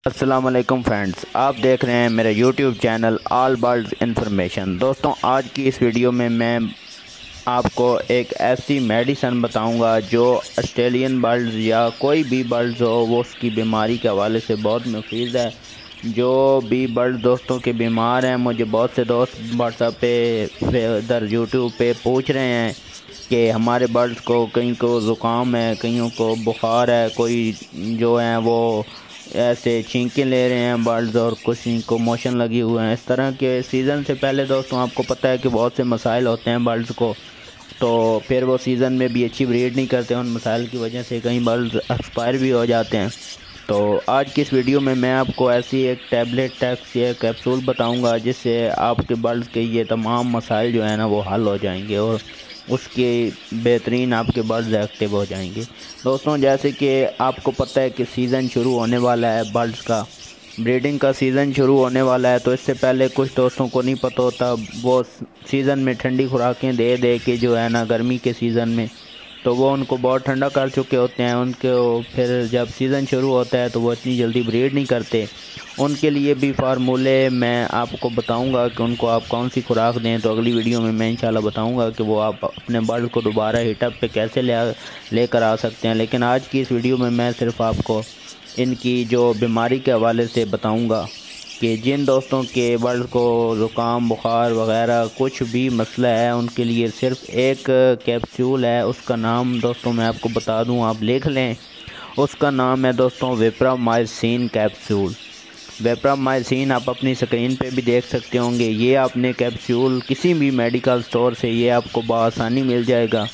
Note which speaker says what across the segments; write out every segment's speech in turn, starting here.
Speaker 1: अस्सलाम वालेकुम फ्रेंड्स, आप देख रहे हैं मेरा YouTube channel all birds information. दोस्तों, आज की इस वीडियो में मैं आपको एक ऐसी मेडिसन बताऊंगा जो ऑस्ट्रेलियन बर्ड्स या कोई भी बर्ड्स हो वो उसकी बीमारी के हवाले से बहुत मुफीद है। जो भी बर्ड दोस्तों के बीमार हैं, मुझे बहुत से दोस्त व्हाट्सएप पे इधर यूट्यूब पे पूछ रहे हैं कि हमारे बर्ड्स को कहीं को ज़ुकाम है, कईयों को बुखार है, कोई जो है वो ऐसे छींके ले रहे हैं बर्ड्स और कुछ को मोशन लगी हुए हैं। इस तरह के सीज़न से पहले दोस्तों आपको पता है कि बहुत से मसाइल होते हैं बर्ड्स को, तो फिर वो सीज़न में भी अच्छी ब्रीड नहीं करते। उन मसाइल की वजह से कई बर्ड्स एक्सपायर भी हो जाते हैं। तो आज की इस वीडियो में मैं आपको ऐसी एक टैबलेट टैक्स या कैप्सूल बताऊंगा जिससे आपके बर्ड्स के ये तमाम मसाइल जो है ना वो हल हो जाएंगे और उसके बेहतरीन आपके बर्ड्स एक्टिव हो जाएंगे। दोस्तों, जैसे कि आपको पता है कि सीज़न शुरू होने वाला है, बर्ड्स का ब्रीडिंग का सीज़न शुरू होने वाला है। तो इससे पहले कुछ दोस्तों को नहीं पता होता, वो सीज़न में ठंडी खुराकें दे दे के जो है ना गर्मी के सीज़न में तो वो उनको बहुत ठंडा कर चुके होते हैं। उनको फिर जब सीज़न शुरू होता है तो वो इतनी जल्दी ब्रीड नहीं करते। उनके लिए भी फार्मूले मैं आपको बताऊंगा कि उनको आप कौन सी खुराक दें। तो अगली वीडियो में मैं इंशाल्लाह बताऊंगा कि वो आप अपने बर्ड को दोबारा हीटअप पे कैसे लेकर आ सकते हैं। लेकिन आज की इस वीडियो में मैं सिर्फ आपको इनकी जो बीमारी के हवाले से बताऊँगा कि जिन दोस्तों के बर्ड को ज़ुकाम बुखार वगैरह कुछ भी मसला है उनके लिए सिर्फ एक कैप्सूल है। उसका नाम दोस्तों मैं आपको बता दूं, आप लिख लें। उसका नाम है दोस्तों वेप्रामाइसिन कैप्सूल। वेप्रामाइसिन आप अपनी स्क्रीन पे भी देख सकते होंगे। ये आपने कैप्सूल किसी भी मेडिकल स्टोर से ये आपको बआसानी मिल जाएगा।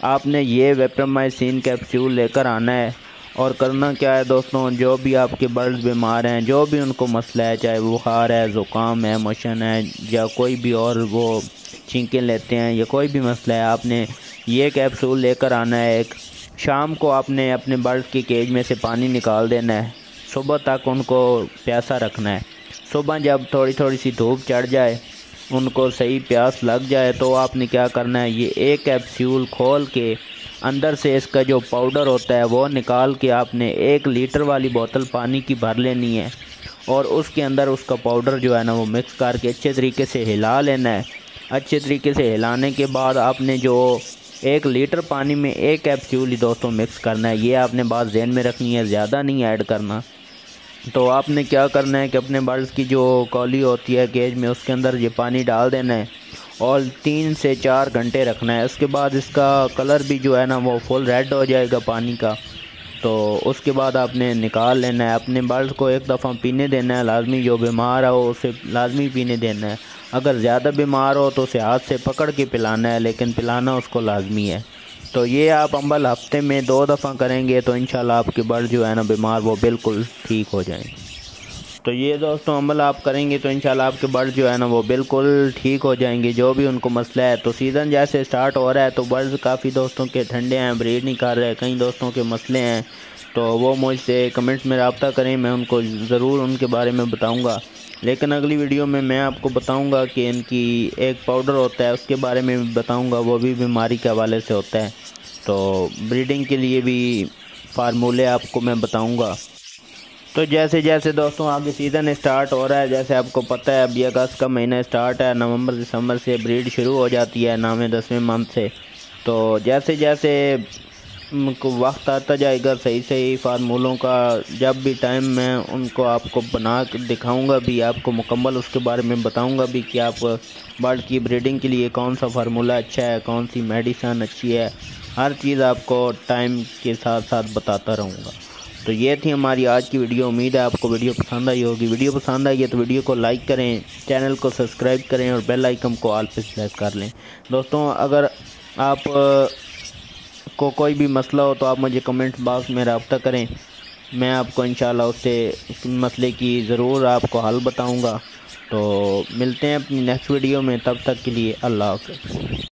Speaker 1: आपने ये वेप्रामाइसिन कैप्सूल लेकर आना है और करना क्या है दोस्तों, जो भी आपके बर्ड्स बीमार हैं, जो भी उनको मसला है, चाहे बुखार है, ज़ुकाम है, मोशन है या कोई भी और वो छींकें लेते हैं या कोई भी मसला है, आपने ये कैप्सूल लेकर आना है। एक शाम को आपने अपने बर्ड्स की केज में से पानी निकाल देना है, सुबह तक उनको प्यासा रखना है। सुबह जब थोड़ी थोड़ी सी धूप चढ़ जाए, उनको सही प्यास लग जाए तो आपने क्या करना है, ये एक कैप्सूल खोल के अंदर से इसका जो पाउडर होता है वो निकाल के आपने 1 लीटर वाली बोतल पानी की भर लेनी है और उसके अंदर उसका पाउडर जो है ना वो मिक्स करके अच्छे तरीके से हिला लेना है। अच्छे तरीके से हिलाने के बाद आपने जो 1 लीटर पानी में 1 कैप्सूल ही दोस्तों मिक्स करना है। ये आपने बात ध्यान में रखनी है, ज़्यादा नहीं ऐड करना। तो आपने क्या करना है कि अपने बर्ड्स की जो कॉली होती है केज में उसके अंदर ये पानी डाल देना है और 3 से 4 घंटे रखना है। उसके बाद इसका कलर भी जो है ना वो फुल रेड हो जाएगा पानी का। तो उसके बाद आपने निकाल लेना है। अपने बर्ड्स को एक दफ़ा पीने देना है लाजमी, जो बीमार हो उसे लाजमी पीने देना है। अगर ज़्यादा बीमार हो तो उसे हाथ से पकड़ के पिलाना है, लेकिन पिलाना उसको लाजमी है। तो ये आप अमल हफ्ते में 2 दफ़ा करेंगे तो इंशाल्लाह आपके बर्ड जो है ना बीमार वो बिल्कुल ठीक हो जाएंगे। तो ये दोस्तों अमल आप करेंगे तो इंशाल्लाह आपके बर्ड जो है ना वो बिल्कुल ठीक हो जाएंगे, जो भी उनको मसला है। तो सीज़न जैसे स्टार्ट हो रहा है तो बर्ड्स काफ़ी दोस्तों के ठंडे हैं, ब्रीड नहीं कर रहे, कई दोस्तों के मसले हैं। तो वो मुझसे कमेंट्स में रब्ता करें, मैं उनको ज़रूर उनके बारे में बताऊँगा। लेकिन अगली वीडियो में मैं आपको बताऊँगा कि इनकी एक पाउडर होता है उसके बारे में भी बताऊँगा, वो भी बीमारी के हवाले से होता है। तो ब्रीडिंग के लिए भी फार्मूले आपको मैं बताऊँगा। तो जैसे जैसे दोस्तों आगे सीज़न स्टार्ट हो रहा है, जैसे आपको पता है अभी अगस्त का महीना स्टार्ट है, नवंबर दिसंबर से ब्रीड शुरू हो जाती है 9वें-10वें मंथ से। तो जैसे जैसे को वक्त आता जाएगा सही सही फार्मूलों का, जब भी टाइम मैं उनको आपको बना के दिखाऊंगा भी, आपको मुकम्मल उसके बारे में बताऊंगा भी कि आप बर्ड की ब्रीडिंग के लिए कौन सा फार्मूला अच्छा है, कौन सी मेडिसन अच्छी है, हर चीज़ आपको टाइम के साथ साथ बताता रहूँगा। तो ये थी हमारी आज की वीडियो। उम्मीद है आपको वीडियो पसंद आई होगी। वीडियो पसंद आई है तो वीडियो को लाइक करें, चैनल को सब्सक्राइब करें और बेल आइकन को ऑल पे सेलेक्ट कर लें। दोस्तों, अगर आप को कोई भी मसला हो तो आप मुझे कमेंट बॉक्स में रब्ता करें, मैं आपको इंशाल्लाह उससे मसले की ज़रूर आपको हल बताऊंगा। तो मिलते हैं अपनी नेक्स्ट वीडियो में, तब तक के लिए अल्लाह हाफ़िज़।